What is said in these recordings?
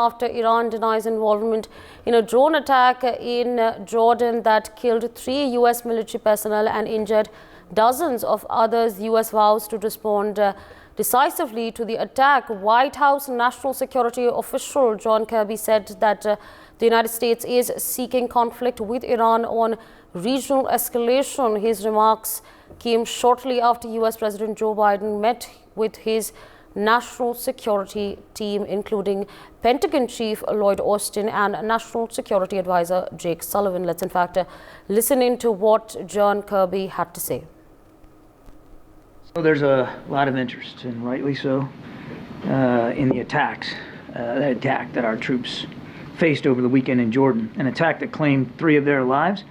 After Iran denies involvement in a drone attack in Jordan that killed 3 U.S. military personnel and injured dozens of others, U.S. vows to respond decisively to the attack. White House National Security official John Kirby said that the United States is seeking conflict with Iran on regional escalation. His remarks came shortly after U.S. President Joe Biden met with his national security team, including Pentagon Chief Lloyd Austin and National Security Advisor Jake Sullivan. Let's in fact listen into what John Kirby had to say. So there's a lot of interest, and rightly so, in the attacks, the attack that our troops faced over the weekend in Jordan, an attack that claimed 3 of their lives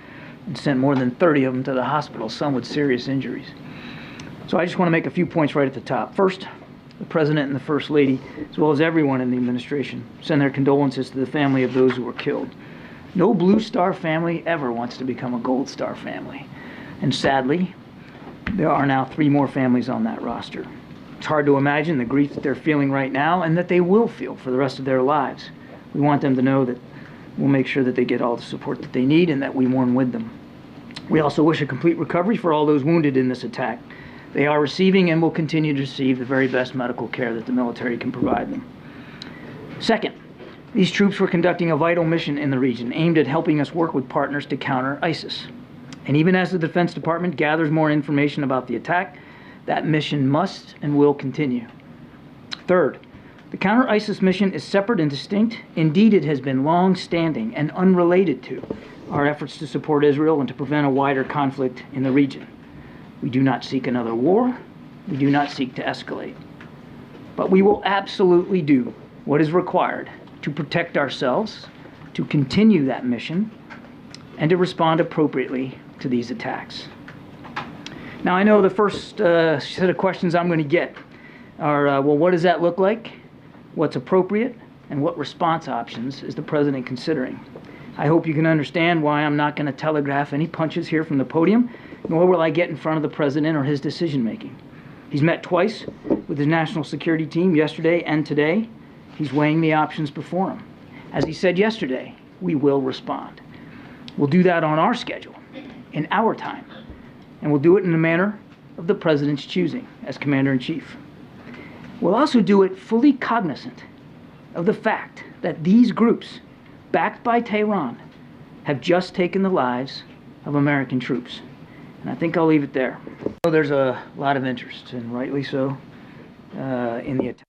and sent more than 30 of them to the hospital, some with serious injuries. So I just want to make a few points right at the top. First, the President and the First Lady, as well as everyone in the administration, send their condolences to the family of those who were killed. No Blue Star family ever wants to become a Gold Star family. And sadly, there are now 3 more families on that roster. It's hard to imagine the grief that they're feeling right now and that they will feel for the rest of their lives. We want them to know that we'll make sure that they get all the support that they need and that we mourn with them. We also wish a complete recovery for all those wounded in this attack. They are receiving and will continue to receive the very best medical care that the military can provide them. Second, these troops were conducting a vital mission in the region aimed at helping us work with partners to counter ISIS. And even as the Defense Department gathers more information about the attack, that mission must and will continue. Third, the counter-ISIS mission is separate and distinct. Indeed, it has been long-standing and unrelated to our efforts to support Israel and to prevent a wider conflict in the region. We do not seek another war. We do not seek to escalate. But we will absolutely do what is required to protect ourselves, to continue that mission, and to respond appropriately to these attacks. Now, I know the first set of questions I'm going to get are, well, what does that look like? What's appropriate? And what response options is the President considering? I hope you can understand why I'm not going to telegraph any punches here from the podium, nor will I get in front of the President or his decision-making. He's met twice with his national security team, yesterday and today. He's weighing the options before him. As he said yesterday, we will respond. We'll do that on our schedule, in our time, and we'll do it in the manner of the President's choosing as Commander-in-Chief. We'll also do it fully cognizant of the fact that these groups, backed by Tehran, have just taken the lives of American troops. And I think I'll leave it there. So there's a lot of interest, and rightly so, in the attack.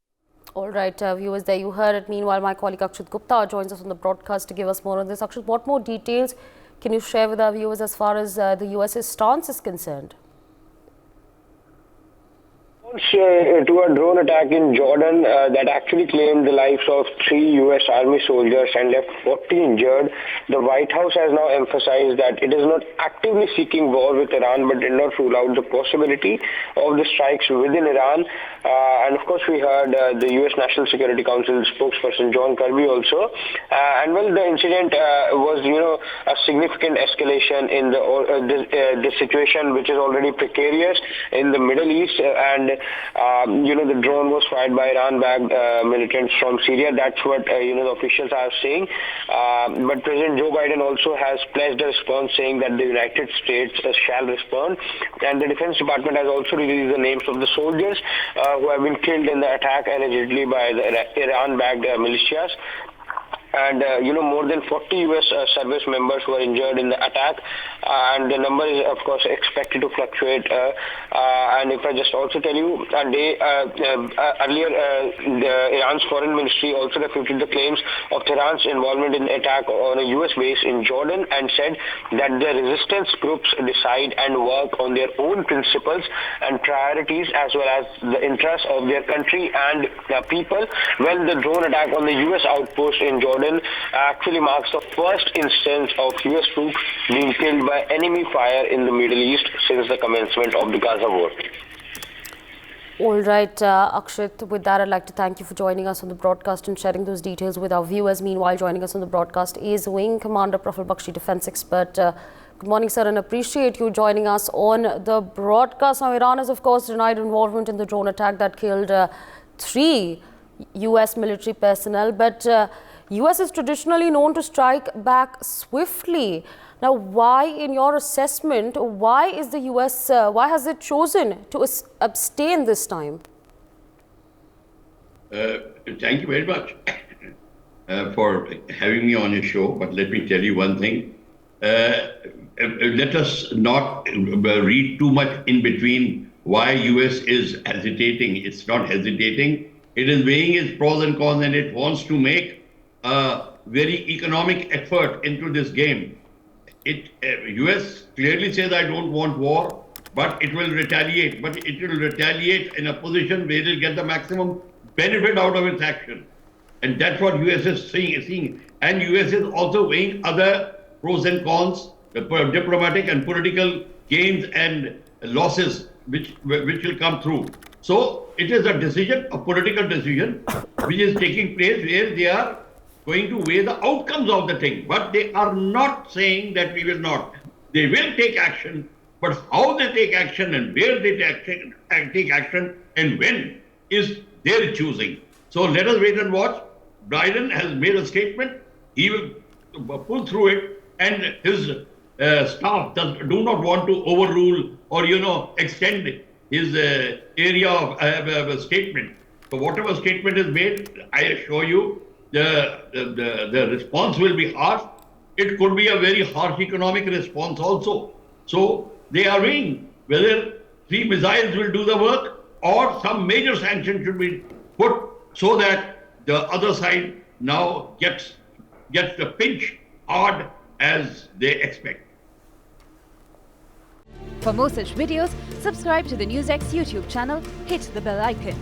All right, viewers, there you heard it. Meanwhile, my colleague Akshit Gupta joins us on the broadcast to give us more on this. Akshit, what more details can you share with our viewers as far as the US's stance is concerned? To a drone attack in Jordan that actually claimed the lives of 3 U.S. Army soldiers and left 40 injured. The White House has now emphasized that it is not actively seeking war with Iran, but did not rule out the possibility of the strikes within Iran. And of course, we heard the U.S. National Security Council spokesperson John Kirby also. And well, the incident was, a significant escalation in the situation, which is already precarious in the Middle East. And the drone was fired by Iran-backed militants from Syria. That's what, the officials are saying. But President Joe Biden also has pledged a response saying that the United States shall respond. And the Defense Department has also released the names of the soldiers who have been killed in the attack allegedly by the Iran-backed militias. And, more than 40 U.S. service members were injured in the attack. And the number is, of course, expected to fluctuate. And if I just also tell you, a day earlier, Iran's foreign ministry also refuted the claims of Tehran's involvement in the attack on a U.S. base in Jordan and said that the resistance groups decide and work on their own principles and priorities as well as the interests of their country and people. Well, the drone attack on the U.S. outpost in Jordan actually marks the first instance of U.S. troops being killed by enemy fire in the Middle East since the commencement of the Gaza war. All right, Akshit, with that, I'd like to thank you for joining us on the broadcast and sharing those details with our viewers. Meanwhile, joining us on the broadcast is Wing Commander Praful Bakshi, defense expert. Good morning, sir, and appreciate you joining us on the broadcast. Now, Iran has, of course, denied involvement in the drone attack that killed 3 U.S. military personnel, but US is traditionally known to strike back swiftly. Now, why, in your assessment, why is the US, why has it chosen to abstain this time? Thank you very much for having me on your show. But let me tell you one thing. Let us not read too much in between why US is hesitating. It's not hesitating. It is weighing its pros and cons, and it wants to make a very economic effort into this game. US clearly says, I don't want war, but it will retaliate. But it will retaliate in a position where it will get the maximum benefit out of its action. And that's what US is seeing. And US is also weighing other pros and cons, the diplomatic and political gains and losses which will come through. So it is a decision, a political decision, which is taking place where they are going to weigh the outcomes of the thing. But they are not saying that we will not. They will take action, but how they take action and where they take action and when is their choosing. So let us wait and watch. Biden has made a statement. He will pull through it, and his staff do not want to overrule or, extend his area of statement. So whatever statement is made, I assure you, the response will be harsh. It could be a very harsh economic response also. So they are weighing whether 3 missiles will do the work or some major sanction should be put so that the other side now gets the pinch hard as they expect. For more such videos, subscribe to the NewsX YouTube channel, hit the bell icon.